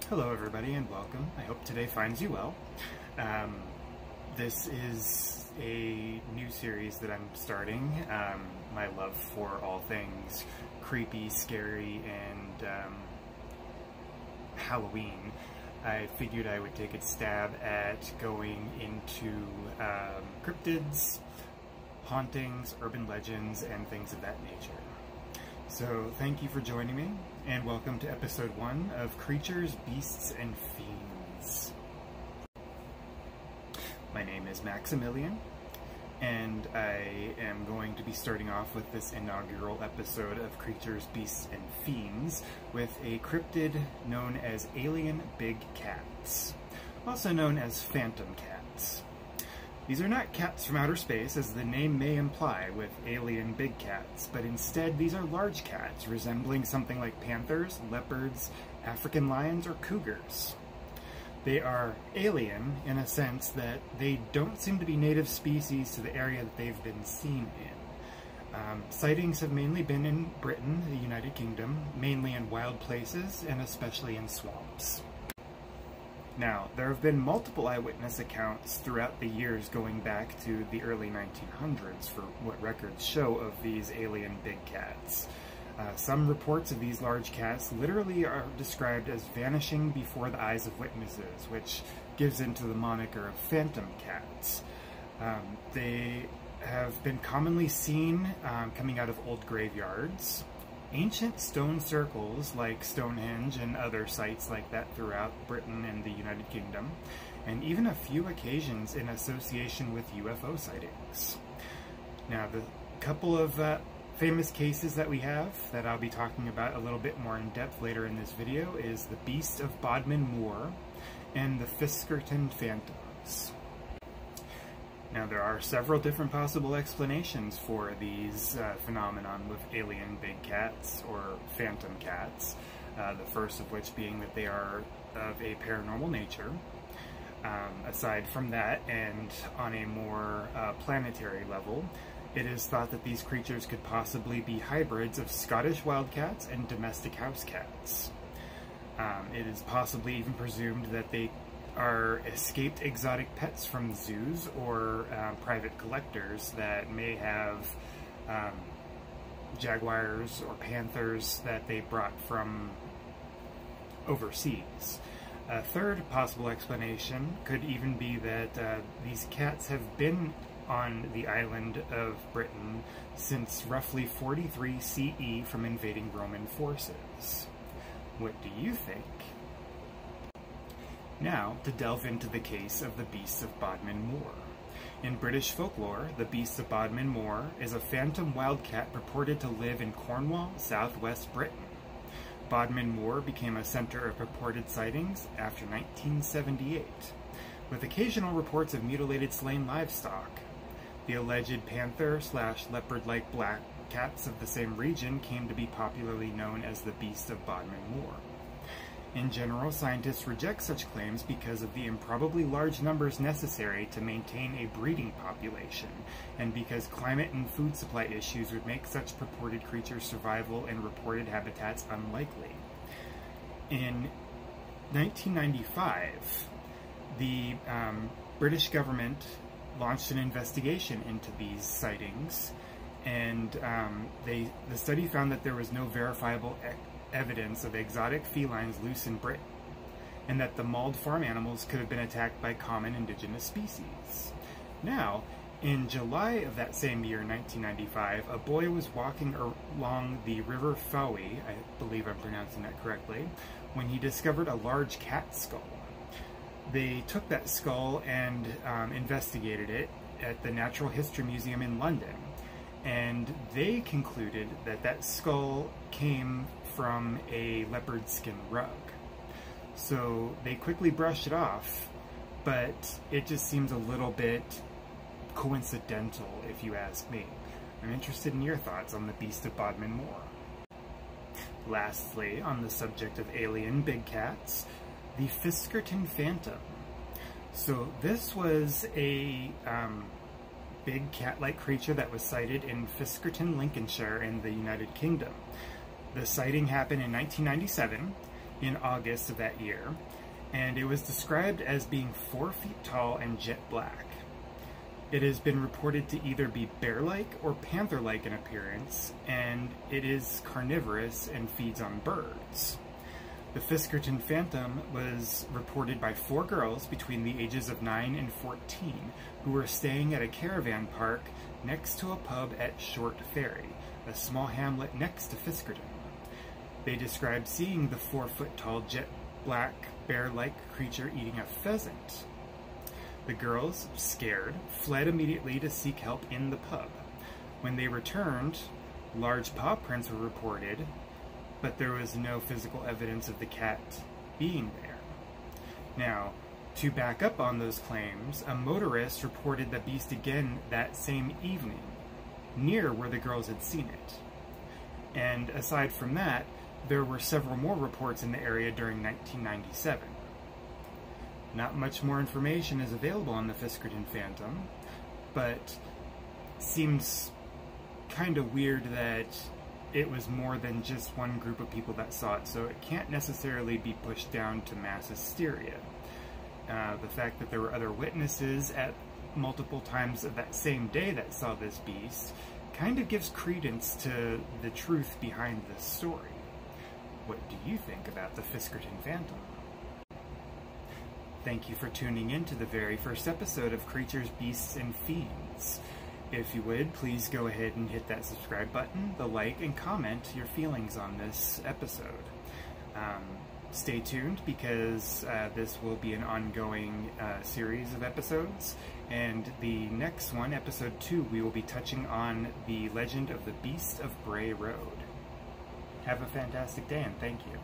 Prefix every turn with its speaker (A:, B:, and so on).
A: Hello everybody and welcome. I hope today finds you well. This is a new series that I'm starting. My love for all things creepy, scary, and Halloween. I figured I would take a stab at going into cryptids, hauntings, urban legends, and things of that nature. So thank you for joining me, and welcome to episode 1 of Creatures, Beasts, and Fiends. My name is Maximilian, and I am going to be starting off with this inaugural episode of Creatures, Beasts, and Fiends with a cryptid known as alien big cats, also known as phantom cats. These are not cats from outer space, as the name may imply, with alien big cats, but instead these are large cats, resembling something like panthers, leopards, African lions, or cougars. They are alien in a sense that they don't seem to be native species to the area that they've been seen in. Sightings have mainly been in Britain, the United Kingdom, mainly in wild places, and especially in swamps. Now, there have been multiple eyewitness accounts throughout the years going back to the early 1900s for what records show of these alien big cats. Some reports of these large cats literally are described as vanishing before the eyes of witnesses, which gives into the moniker of phantom cats. They have been commonly seen coming out of old graveyards, ancient stone circles like Stonehenge and other sites like that throughout Britain and the United Kingdom, and even a few occasions in association with UFO sightings. Now, the couple of famous cases that we have that I'll be talking about a little bit more in depth later in this video is the Beast of Bodmin Moor and the Fiskerton Phantoms. Now, there are several different possible explanations for these phenomenon with alien big cats or phantom cats, the first of which being that they are of a paranormal nature. Aside from that, and on a more planetary level, it is thought that these creatures could possibly be hybrids of Scottish wildcats and domestic house cats. It is possibly even presumed that they are escaped exotic pets from zoos or private collectors that may have jaguars or panthers that they brought from overseas. A third possible explanation could even be that these cats have been on the island of Britain since roughly 43 CE from invading Roman forces. What do you think? Now, to delve into the case of the Beasts of Bodmin Moor. In British folklore, the Beasts of Bodmin Moor is a phantom wildcat purported to live in Cornwall, southwest Britain. Bodmin Moor became a center of purported sightings after 1978, with occasional reports of mutilated slain livestock. The alleged panther/leopard-like black cats of the same region came to be popularly known as the Beast of Bodmin Moor. In general, scientists reject such claims because of the improbably large numbers necessary to maintain a breeding population, and because climate and food supply issues would make such purported creatures' survival in reported habitats unlikely. In 1995, the British government launched an investigation into these sightings, and the study found that there was no verifiable evidence of exotic felines loose in Britain, and that the mauled farm animals could have been attacked by common indigenous species. Now, in July of that same year, 1995, a boy was walking along the River Fowey, I believe I'm pronouncing that correctly, when he discovered a large cat skull. They took that skull and investigated it at the Natural History Museum in London, and they concluded that that skull came from a leopard skin rug. So they quickly brushed it off, but it just seems a little bit coincidental, if you ask me. I'm interested in your thoughts on the Beast of Bodmin Moor. Lastly, on the subject of alien big cats, the Fiskerton Phantom. So this was a big cat-like creature that was sighted in Fiskerton, Lincolnshire in the United Kingdom. The sighting happened in 1997, in August of that year, and it was described as being 4 feet tall and jet black. It has been reported to either be bear-like or panther-like in appearance, and it is carnivorous and feeds on birds. The Fiskerton Phantom was reported by 4 girls between the ages of 9 and 14 who were staying at a caravan park next to a pub at Short Ferry, a small hamlet next to Fiskerton. They described seeing the 4-foot-tall jet-black bear-like creature eating a pheasant. The girls, scared, fled immediately to seek help in the pub. When they returned, large paw prints were reported, but there was no physical evidence of the cat being there. Now, to back up on those claims, a motorist reported the beast again that same evening, near where the girls had seen it. And aside from that, there were several more reports in the area during 1997. Not much more information is available on the Fiskerton Phantom, but seems kind of weird that it was more than just one group of people that saw it, so it can't necessarily be pushed down to mass hysteria. The fact that there were other witnesses at multiple times of that same day that saw this beast kind of gives credence to the truth behind this story. What do you think about the Fiskerton Phantom? Thank you for tuning in to the very first episode of Creatures, Beasts, and Fiends. If you would, please go ahead and hit that subscribe button, the like, and comment your feelings on this episode. Stay tuned because this will be an ongoing series of episodes, and the next one, episode 2, we will be touching on the legend of the Beast of Bray Road. Have a fantastic day, and thank you.